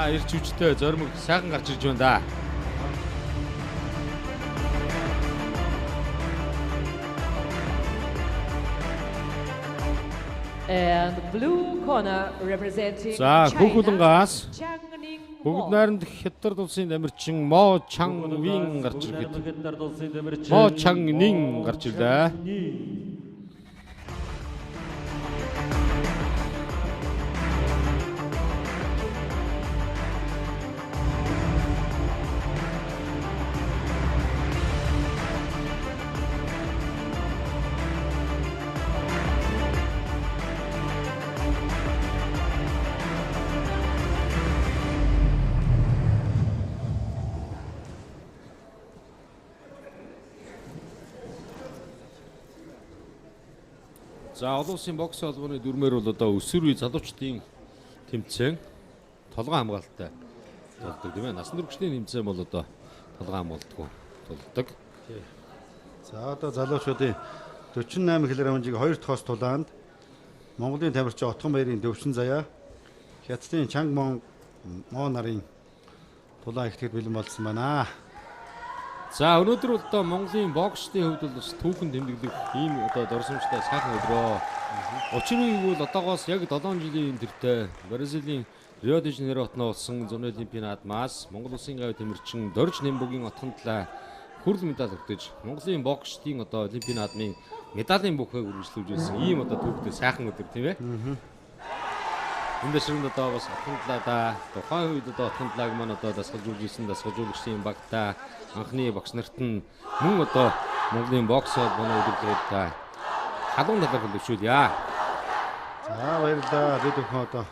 За ирж үжтэй зоримог сайхан гарч ирж байна да. And blue corner representing За хөхөлнгаас Chang Ning бүгд Mo. найрамд Хятад улсын дамирчин Мо Чан Вин гарч ирэхэд Мо Чан Нин гарч ирлээ. За олон улсын бокс холбооны дүрмээр бол одоо өсвөр үе залуучдын тэмцээн толгой хамгаалалттай толдог тийм ээ. Насан туршийн тэмцээн бол одоо толгой хамгаалтгүй толдог. За одоо залуучуудын 48 кг-ыг 2 дахь тулаанд Монголын тамирчин Отгон баярын Дөвшин Заяа, Хятадын Чанг Мо нарын тулаан ихтгэд бэлэн болсон байна. За өнөөдөр бол одоо Монголын боксчдын хувьд бол бас түүхэн тэмдэглэх ийм одоо дурсамжтай сайхан өдрөө. Учир нь бол одоогоос яг 7 жилийн тэртээ Бразилийн Рио де Жанейро хотод болсон зуны олимпийн наадмаас Монгол улсын гавь тамирчин Дорж Нембөгийн отхон талаа хүрэл медаль өгдөж Монголын боксчдын одоо олимпийн наадмын медалийн бүхийг үргэлжлүүлж ийм одоо түүхтэй сайхан өдөр тийм ээ. Энэ дэшрэн одоо бас отхон талаа тухайн үед одоо отхон талааг маань одоо дасгалжуулж исэн дасгалжуулагчдын багтаа анхны бокс нарт нь мөн одоо Монголын бокс холбооны удирдлагууд та халуун талаар хэлвшүүлье. За баярлалаа. Бид бүхэн одоо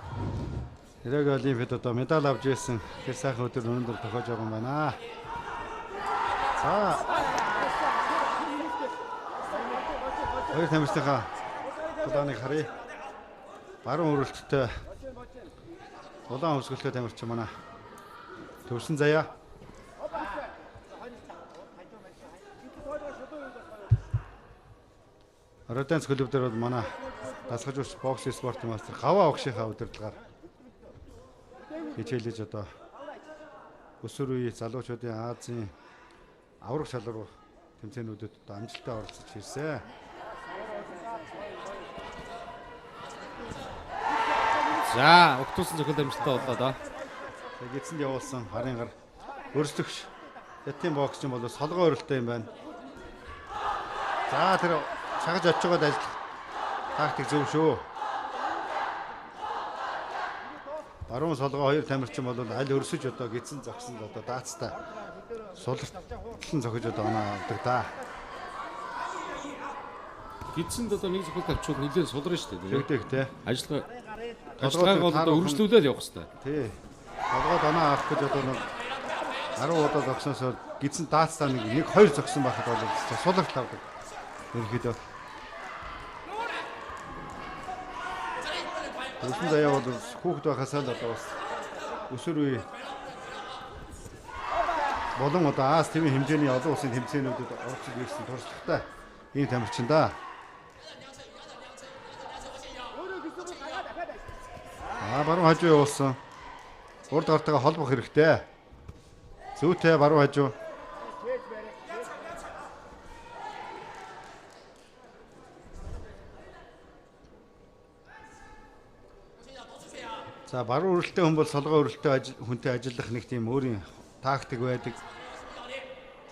Рио олимпиад одоо медаль авч ирсэн тэр сайхан өдөр өнөөдөр тохиож байгаа юм байна. За хоёр тамирчийнхаа тулааныг харъя. Баруун өрөлттэй улаан хөвсгөлтэй тамирчин манай Дөвшин Заяа. Роденс клуб дээр бол манай дасгалжуулагч бокс спортын мастер Гаваа огшийнхаа удирдлагаар хичээлж одоо өсвөр үеийн залуучуудын Азийн аврах шалруу тэмцээнүүдэд одоо амжилттай оролцож ирсэн. За өгтүүлсэн зөвхөн амжилттай боллоо доо. Яг эцэнд явуулсан харын гар өрсөлдөгч Хятадын боксчин бол солгоо өрөлттэй юм байна. За тэр шагаж очиж байгаад ажил тактик зөв шүү. Баруун солгоо хоёр тамирчин бол аль өрсөж одоо гидсэн зогсон одоо даацтай сулртлан зохиж одоо оноо авдаг да. Гидсэнд одоо нэг зөвхөн тавьчихвал нэлээд сулрна шүү дээ. Тэгдэг те. Ажиллагааг бол одоо үргэлжлүүлээд явах хэрэгтэй. Тий. Солгоод оноо авах гэж одоо 10 удаа зогсноос гидсэн даацтай нэг 2 зогсон байхад бол сулралт авдаг. Ерөнхийдөө Дөвшин Заяа бол хүүхэд байхасаа л одоо бас өсвөр үе болон одоо Аз төвийн хэмжээний олон улсын тэмцээнүүдэд оролцож ирсэн туршлагатай ийм тамирчин да. Баруун хажуу явуулсан. Урд гартайгаа холбох хэрэгтэй. Зүйтэй баруун хажуу. За баруун өрөлттэй хүн бол солгоо өрөлттэй хүнтэй ажиллах нэг тийм өөрийн тактик байдаг.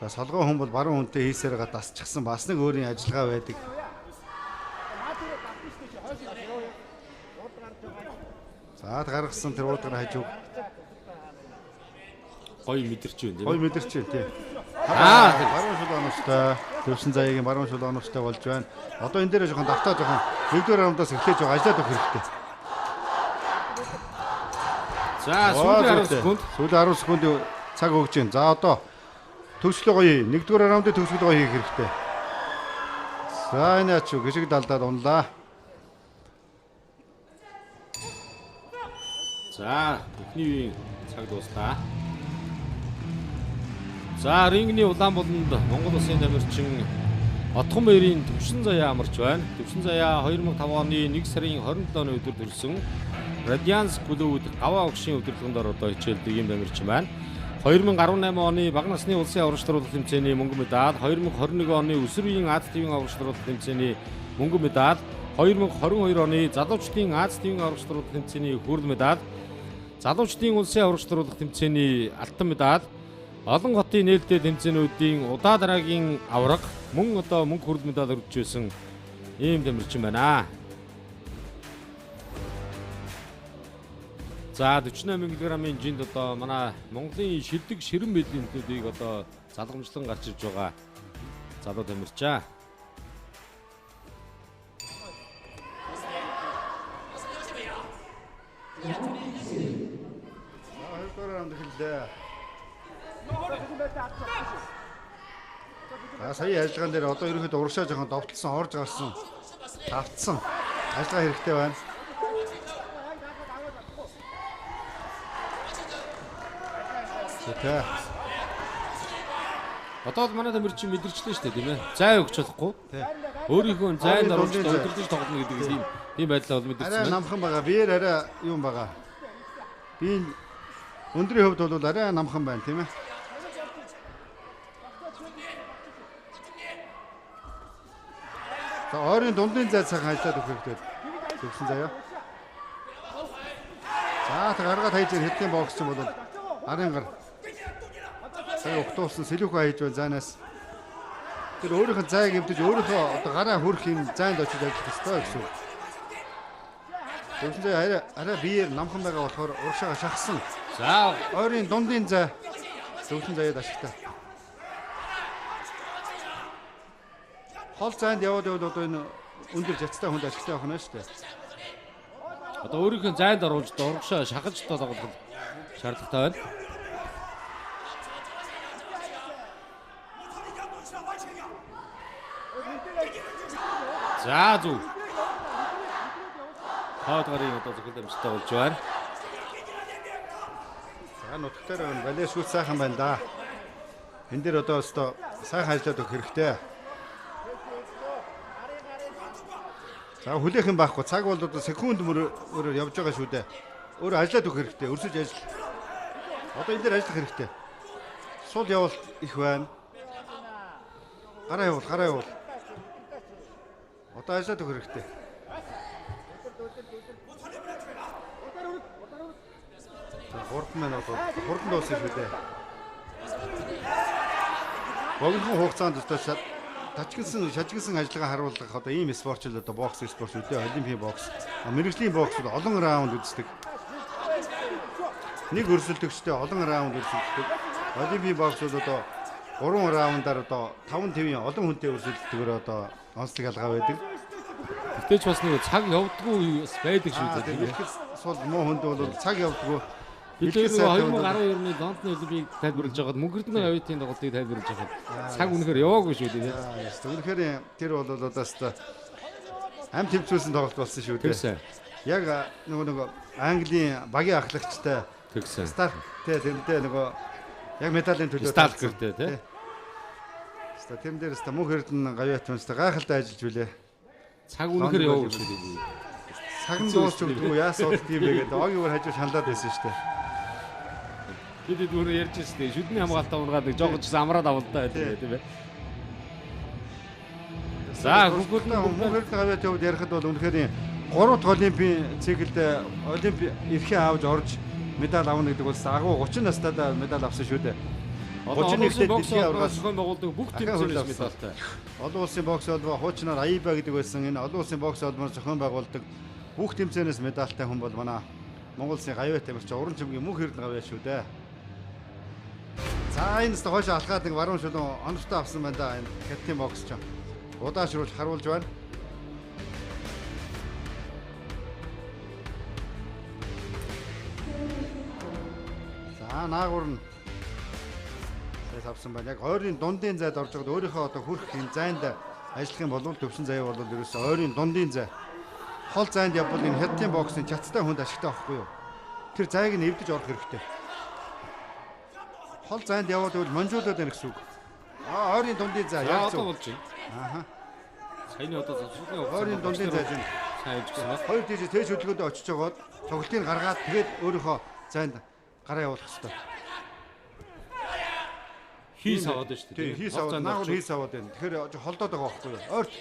За солгоо хүн бол баруун хүнтэй хийсээрээ дасчихсан бас нэг өөрийн ажиллагаа байдаг. За гаргасан тэр уудгаар хажуу. Гоё мэдэрч байна тийм. Гоё мэдэрч байна тий. Баруун шул оногчтой. Дөвшин Заяагийн баруун шул оногчтой болж байна. Одоо энэ дээр жоохон давтаа жоохон нэгдүгээр раундаас эхлэж байгаа ажиллаад өгөх хэрэгтэй. За сүүлийн 10 секунд. Сүүлийн 10 секунд цаг өгч байна. За одоо төгслөө гоё. Нэгдүгээр раундын төгсгөл гоё хийх хэрэгтэй. За энэ ач гişиг далдаад унлаа. За эхний үеийн цаг дуустаа. За рингний Улаанбаатарт Монгол улсын тамирчин Отгон баярын Дөвшин Заяа амарч байна. Дөвшин Заяа 2005 оны 1 сарын 27-ны өдөр төрсөн Radiance клубүүд гаваа огшийн удирдлагаар одоо хичээлдэг юм тамирчин байна. 2018 оны бага насны улсын аврагчдруулах тэмцээний мөнгө медаль, 2021 оны өсвөр үеийн Аз тивийн аврагчдруулах тэмцээний мөнгө медаль, 2022 оны залуучдын Аз тивийн аврагчдруулах тэмцээний хүрэл медаль, залуучдын улсын аврагчдруулах тэмцээний алтан медаль, олон хотын нээлттэй тэмцээнүүдийн удаа дараагийн авраг, мөн одоо мөнгө хүрэл медаль өргөжүүлсэн ийм тамирчин байна. За 48 кг-ийн жинд одоо манай Монголын шилдэг ширэн мэдлэлтүүдийг одоо залгамжлан гарч ирж байгаа залуу тамирчаа. Хоёрдугаар раунд эхэллээ. Сая ажиллагаан дээр одоо ерөөхдөө урагшаа жоохон довтлсон, орж гарсан, давтсан ажиллагаа хэрэгтэй байна. Тэ. Одоо манай тамирчин мэдэрчлээ шүү дээ тийм ээ. Зай өгч болохгүй. Өөрийнхөө зайд оруулж удирдах тоглоно гэдэг ийм байдлаа бол мэдэрсэн байна. Арай намхан байгаа. Биеэр арай юм байгаа. Би өндрийн хувьд бол арай намхан байна тийм ээ. За ойрын дундын зай цагаан ажиллаад өгөх хэрэгтэй. Төгсөн заяа. За та гаргаад хайж хэдний бокс юм бол арын гар. Сая өгтүүлсэн сэлүүхөө хийж байна зайнаас. Тэр өөрийнх нь зайг эвдэж өөрийнхөө одоо гараа хөрөх юм зайд очиж ажиллах ёстой гэсэн үг. Төгсөн зай арай биеэр намхан байгаа болохоор урагшаага шахсан. За ойрын дундын зай төгсөн заяад ашигтай. Хол зайд яваад байвал одоо энэ өндөр жацтай хүнд ашигтай байх нь шүү дээ. одоо өөрийнхөө зайд оруулж урагшаа шахаж тоглох шаардлагатай байна. За зүг. Хаад гарын одоо зөвхөн амжилттай болж байна. За нутгаар балет шүүл сайхан байна да. Энд дээр одоо өстой сайхан ажиллаад өгөх хэрэгтэй. За хүлээх юм байхгүй. Цаг бол одоо секунд мөрөөр явж байгаа шүү дээ. Өөрөө ажиллаад өгөх хэрэгтэй. Өрсөж ажил. Одоо энэ дээр ажиллах хэрэгтэй. Сул явуулт их байна. Гараа явуул. Одоо ажиллаад өгөх хэрэгтэй. Хурдан маань одоо хурдан дуусах шүү дээ. Богино хугацаанд одоо шажигсан ажиллагаа харуулах одоо ийм спортч л одоо бокс спорт шүү дээ. Олимпийн бокс. Мэргэжлийн бокс бол олон раунд үздэг. Нэг өрсөлдөгчтэй олон раунд өрсөлддөг. Олимпийн бокс бол одоо 3 раундаар одоо 5 твийн олон хүнтэй өрсөлддөгөөр одоо онцлог алгаа байдаг. Гэвч бас нэг цаг явдггүй байдаг шүү дээ. Тийм их сул муу хүнд бол цаг явдггүй. Бид 2012 оны Лондон Олимпийг тайлбарлаж байгаад мөнгөрдөн оюутны тоглолтыг тайлбарлаж байгаад цаг үнэхээр яваагүй шүү дээ. Үнэхээр тэр бол одоо ам тэмцүүлсэн тоглолт болсон шүү дээ. Яг нөгөө Английн багийн ахлагчтай тэгсэн. Старк тэрнтэй нөгөө яг медалийн төлөө Сталкертэй тий. Тэрэн дээрээс та мөнх эрдэнэ гавьяат юмстай гайхалтай ажиллаж билээ. Цаг үнэхээр яваагүй шүү дээ. Цаг нь дуусч өгдөггүй яасан бол тийм бэ гэдэг оогиор хажуу шандаад байсан шүү дээ. Бид дөрөв ярьж ирсэн. Шүдний хамгаалтаа унгаад нэг жоохон ч амраад авалтаа байдаг тийм ээ. За бүгд мөнх эрдэнэ гавьяат яваад ярихад бол үнэхээр 3 дахь олимпийн циклд олимпи эрхээ авч орж медаль авна гэдэг бол агуу 30 настайдаа медаль авсан шүү дээ. 31-т дэлхийн аврагаас зохион байгуулдаг бүх тэмцээнээс медальтай. Олон улсын бокс холбоо хуучнаар АИБА гэдэг байсан. Энэ олон улсын бокс холбоор зохион байгуулдаг бүх тэмцээнээс медальтай хүн бол манай Монгол Улсын гавьяат тамирчин уран чимгийн мөнх эрдэнэ гавьяат шүү дээ. За энэ хойш алхаад нэг баруун шулуун оновчтой авсан байна да энэ хятадын бокс ч. Удаашруулж харуулж байна. За наагур нь авсан байна. Яг ойрын дундын зайд орж байгаад өөрийнхөө одоо хүрх энэ зайд ажиллах юм бол төвшин заяа бол ерөөсөө ойрын дундын зай. Хол зайд явбал энэ хятадын боксын чацтай хүнд ашигтай байхгүй юу? Тэр зайг нь эвдэж орох хэрэгтэй. Хол зайд яваад бол монжуулаад байна гэсэн үг. Ойрын дундын зай яг зөв. Саяны одоо завсралын ойрын дундын зай чинь сайн хэлж гисэн байна. Хоёр тийж тээж хөдөлгөөнд очиж жагаад тоглолтыг гаргаад тэгээд өөрийнхөө зайд гараа явуулах хэрэгтэй. Хийс аваад байна шүү дээ. Тийм хийс аваад наагур хийс аваад байна. Тэгэхээр холдоод байгаа байхгүй юу? Ойрт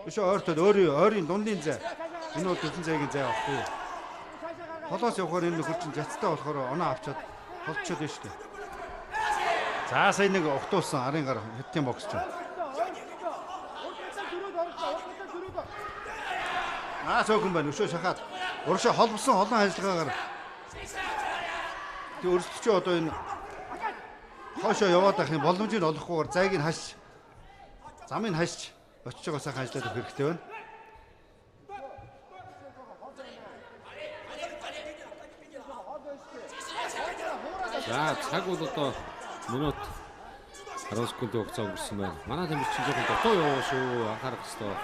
биш ойртод ойрын дундын зай. Энэ бол төлөн зайгийн зай байхгүй юу? Холоос явахаар энэ нөхөр чинь жацтай болохоор оноо авчаад холдчиход байна шүү дээ. За сая нэг угтуулсан арын гар хэдтийн бокс ч. Сөөхөн байна. Өшөө шахаад урагшаа холбосон олон ажиллагаагаар тэг өрсөлдөж одоо энэ хоошоо яваад байх юм боломжийг олохгүйгээр зайг нь хаш замыг хашч очиж байгаа сайхан ажиллаад өгөх хэрэгтэй байна. За цаг бол одоо минут 10 секундын хугацаа өнгөрсөн байна. Манай тамирчин жоохон дотоо яваа шүү. Анхаарах хэрэгтэй.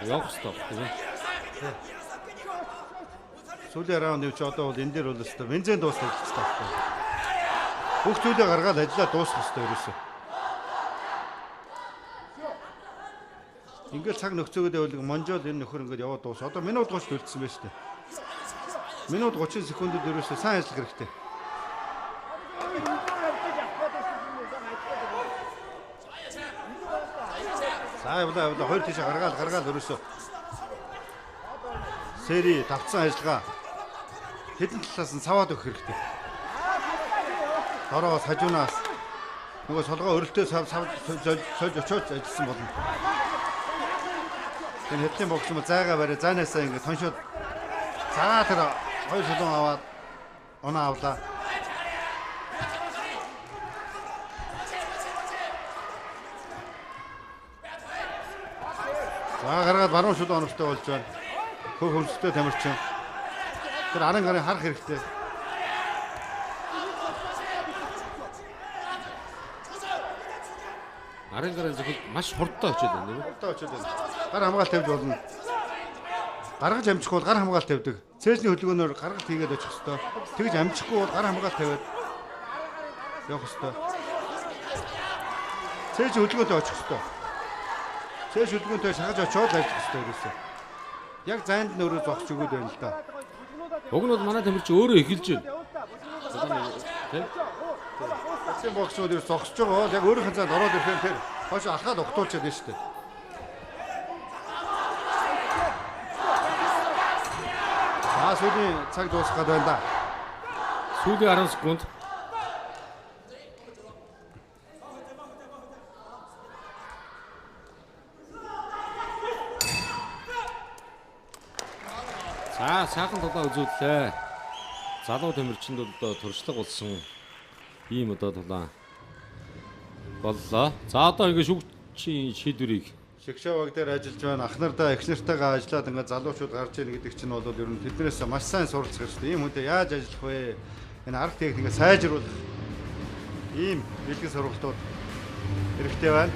Явах хэрэгтэй тийм ээ. Сүүлийн раунд юу ч одоо бол энэ дээр бол өстой бензин дуусах хэрэгтэй байхгүй. Бүх зүйлээ гаргаад ажиллаа дуусгах хэрэгтэй ерөөсөө. Ингээл цаг нөхцөөгөө байвал монжол энэ нөхөр ингээд яваад дуус. Одоо минут 30 төлдсөн байна шүү дээ. Минут 30 секундэд ерөөсөө сайн ажиллах хэрэгтэй. За явлаа хоёр тийш гаргаад ерөөсөө сери давцсан ажиллагаа хэдэн талаас нь цаваад өгөх хэрэгтэй. Дороос хажуунаас нөгөө солгоо өрөлтөө сольж очиж ажилласан болно. Энэ хэдлийн бокс юм зайгаа барай зайнаасаа ингээд тоншоод цагаа тэр хоёр шулуун аваад оноо авлаа. За гаргаад баруун шулуун оновчтой болж байна. Хөх хөмсөлтөй тамирчин. Тэр арын гарын харах хэрэгтэй. Арын гарын зөвхөн маш хурдтай очиод байна тийм үү? Хурдтай очиод байна. Гар хамгаалт тавьж болно. Гаргаж амжихгүй бол гар хамгаалт тавьдаг. Цээжний хөдөлгөөнөөр гаргалт хийгээд очих хэвээр. Тэгж амжихгүй бол гар хамгаалт тавиад явах хэвээр. Цээжний хөдөлгөөнтэй очих хэвээр. Цээж хөдөлгөөнтэй шахаж очиод ажиллах хэвээр ерөөсөө. Яг зайд нь өөрөө зогсож өгöd байна л да. Уг нь бол манай тамирчин өөрөө эхэлж байна. Тийм. Цэцэн боксууд ер зогсож байгаа бол яг өөрийнх нь зайд ороод ирэхээр тэр хойш алхаад угтуулчаад байна шүү дээ. Сүүлийн цаг дуусах гээд байна да. Сүүлийн 10 секунд. За сайхан тулаа үзүүллээ. Залуу тамирчинд одоо туршлага болсон ийм одоо тулаа боллоо. За одоо ингэ шүгчийн шийдвэрийг Шигшаваг дээр ажиллаж байна. Ах нартаа их нартайгаа ажиллаад ингээд залуучууд гарч ийн гэдэг чинь бол ер нь тэднээс маш сайн суралцах хэрэгтэй. Ийм хүнтэй яаж ажиллах вэ? Энэ арга техникээ сайжруулах ийм бэлтгэл сургалтууд хэрэгтэй байна.